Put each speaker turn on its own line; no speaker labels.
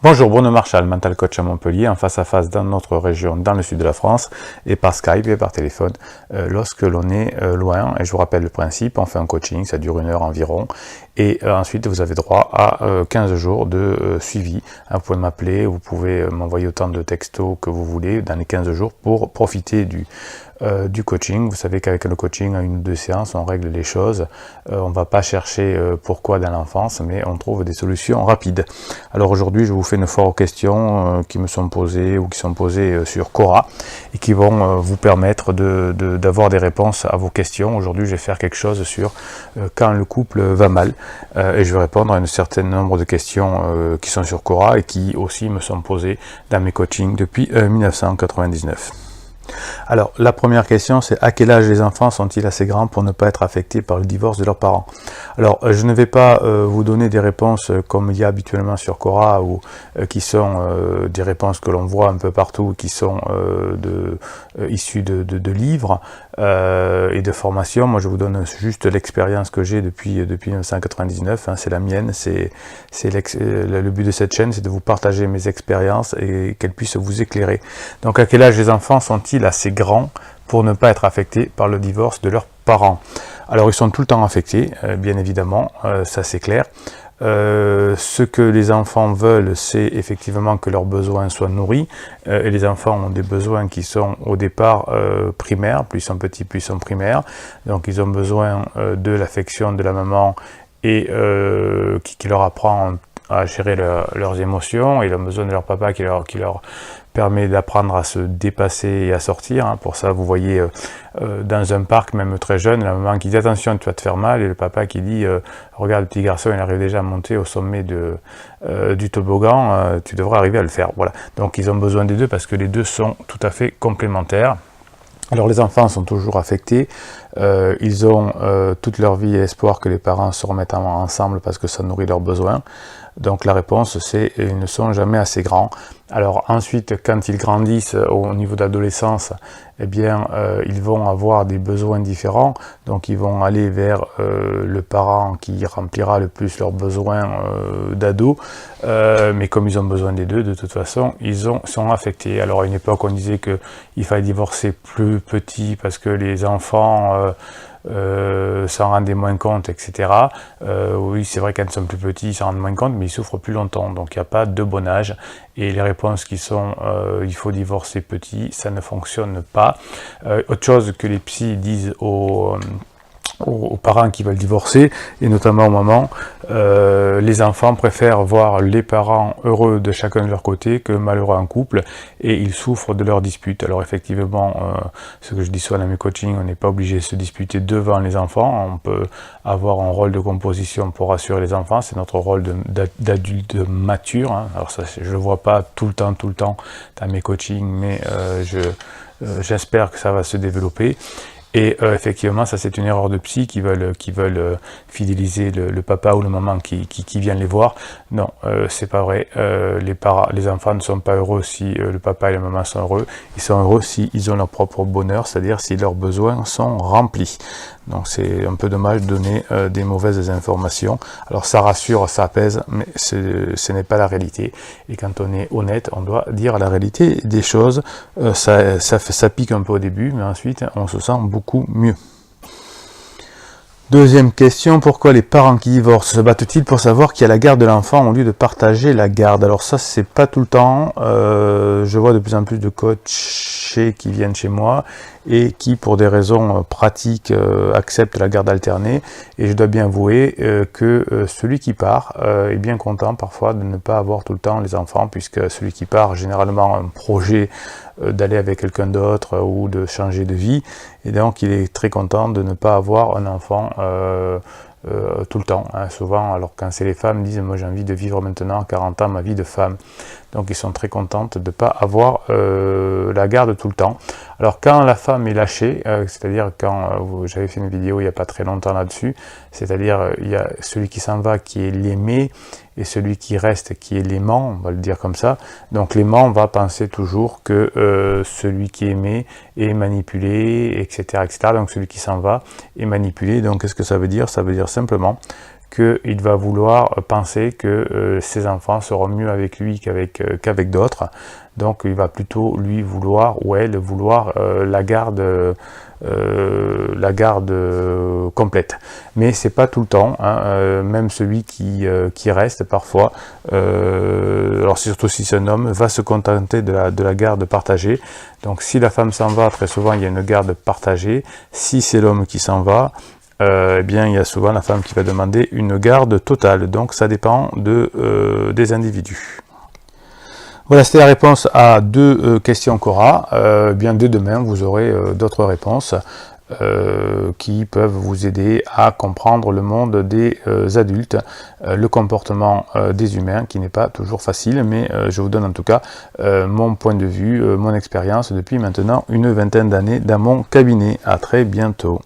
Bonjour, Bruno Marchal, mental coach à Montpellier, en face à face dans notre région, dans le sud de la France, et par Skype et par téléphone, lorsque l'on est loin. Et je vous rappelle le principe, on fait un coaching, ça dure 1 heure environ, et ensuite vous avez droit à 15 jours de suivi. Vous pouvez m'appeler, vous pouvez m'envoyer autant de textos que vous voulez dans les 15 jours pour profiter du coaching. Vous savez qu'avec le coaching, à 1 ou 2 séances, on règle les choses. On ne va pas chercher pourquoi dans l'enfance, mais on trouve des solutions rapides. Alors aujourd'hui, je vous fais une foire aux questions qui me sont posées ou qui sont posées sur Quora et qui vont vous permettre d'avoir des réponses à vos questions. Aujourd'hui, je vais faire quelque chose sur quand le couple va mal et je vais répondre à un certain nombre de questions qui sont sur Quora et qui aussi me sont posées dans mes coachings depuis 1999. Alors, la première question, c'est à quel âge les enfants sont-ils assez grands pour ne pas être affectés par le divorce de leurs parents? Alors, je ne vais pas vous donner des réponses comme il y a habituellement sur Quora, ou qui sont des réponses que l'on voit un peu partout, qui sont issues de livres et de formations. Moi, je vous donne juste l'expérience que j'ai depuis 1999, hein, c'est la mienne, le but de cette chaîne, c'est de vous partager mes expériences et qu'elles puissent vous éclairer. Donc, à quel âge les enfants sont-ils assez grands pour ne pas être affectés par le divorce de leurs parents? Alors ils sont tout le temps affectés, bien évidemment, ça c'est clair. Ce que les enfants veulent, c'est effectivement que leurs besoins soient nourris, et les enfants ont des besoins qui sont au départ primaires, plus ils sont petits, plus ils sont primaires, donc ils ont besoin de l'affection de la maman et qui leur apprend à gérer leurs émotions, et ils ont besoin de leur papa qui leur permet d'apprendre à se dépasser et à sortir. Hein. Pour ça, vous voyez dans un parc, même très jeune, la maman qui dit attention, tu vas te faire mal, et le papa qui dit regarde, le petit garçon, il arrive déjà à monter au sommet du toboggan, tu devrais arriver à le faire. Voilà. Donc ils ont besoin des deux parce que les deux sont tout à fait complémentaires. Alors les enfants sont toujours affectés, ils ont toute leur vie et espoir que les parents se remettent ensemble parce que ça nourrit leurs besoins. Donc la réponse c'est ils ne sont jamais assez grands. Alors ensuite, quand ils grandissent au niveau d'adolescence, eh bien ils vont avoir des besoins différents, donc ils vont aller vers le parent qui remplira le plus leurs besoins d'ado, mais comme ils ont besoin des deux, de toute façon, sont affectés. Alors à une époque, on disait qu'il fallait divorcer plus petit parce que les enfants s'en rendaient moins compte, etc. Oui, c'est vrai, quand ils sont plus petits, ils s'en rendent moins compte, mais ils souffrent plus longtemps, donc il n'y a pas de bon âge. Et les réponses qui sont il faut divorcer petit, ça ne fonctionne pas. Autre chose que les psys disent aux parents qui veulent divorcer, et notamment aux mamans, les enfants préfèrent voir les parents heureux de chacun de leur côté que malheureux en couple, et ils souffrent de leurs disputes. Alors effectivement, ce que je dis souvent dans mes coachings, on n'est pas obligé de se disputer devant les enfants, on peut avoir un rôle de composition pour rassurer les enfants, c'est notre rôle d'adulte mature, hein. Alors ça, je le vois pas tout le temps dans mes coachings, mais j'espère que ça va se développer. Et effectivement, ça c'est une erreur de psy qui veulent fidéliser le papa ou le maman qui vient les voir. Non, c'est pas vrai. Les enfants ne sont pas heureux si le papa et la maman sont heureux. Ils sont heureux s'ils ont leur propre bonheur, c'est-à-dire si leurs besoins sont remplis. Donc c'est un peu dommage de donner des mauvaises informations. Alors ça rassure, ça apaise, mais ce n'est pas la réalité. Et quand on est honnête, on doit dire la réalité des choses. Ça pique un peu au début, mais ensuite on se sent beaucoup mieux. Deuxième question, pourquoi les parents qui divorcent se battent-ils pour savoir qui a la garde de l'enfant au lieu de partager la garde? Alors ça, c'est pas tout le temps. Je vois de plus en plus de coachs qui viennent chez moi et qui, pour des raisons pratiques, acceptent la garde alternée. Et je dois bien avouer que celui qui part est bien content parfois de ne pas avoir tout le temps les enfants, puisque celui qui part, généralement, a un projet d'aller avec quelqu'un d'autre ou de changer de vie, et donc il est très content de ne pas avoir un enfant tout le temps, hein. Souvent, alors quand c'est les femmes, disent moi j'ai envie de vivre maintenant à 40 ans ma vie de femme, donc ils sont très contentes de ne pas avoir la garde tout le temps. Alors quand la femme est lâchée, c'est-à-dire quand j'avais fait une vidéo il n'y a pas très longtemps là-dessus, c'est-à-dire il y a celui qui s'en va qui est l'aimé et celui qui reste qui est l'aimant, on va le dire comme ça. Donc l'aimant va penser toujours que celui qui est aimé est manipulé, etc., etc. Donc celui qui s'en va est manipulé. Donc qu'est-ce que ça veut dire? Ça veut dire simplement qu'il va vouloir penser que ses enfants seront mieux avec lui qu'avec d'autres. Donc il va plutôt lui vouloir ou elle vouloir la garde complète. Mais c'est pas tout le temps, hein, même celui qui reste parfois, alors surtout si c'est un homme, va se contenter de la garde partagée. Donc si la femme s'en va, très souvent il y a une garde partagée. Si c'est l'homme qui s'en va, eh bien il y a souvent la femme qui va demander une garde totale. Donc ça dépend des individus. Voilà, c'était la réponse à deux questions Quora. Bien dès demain, vous aurez d'autres réponses qui peuvent vous aider à comprendre le monde des adultes, le comportement des humains, qui n'est pas toujours facile, mais je vous donne en tout cas mon point de vue, mon expérience depuis maintenant une vingtaine d'années dans mon cabinet. À très bientôt.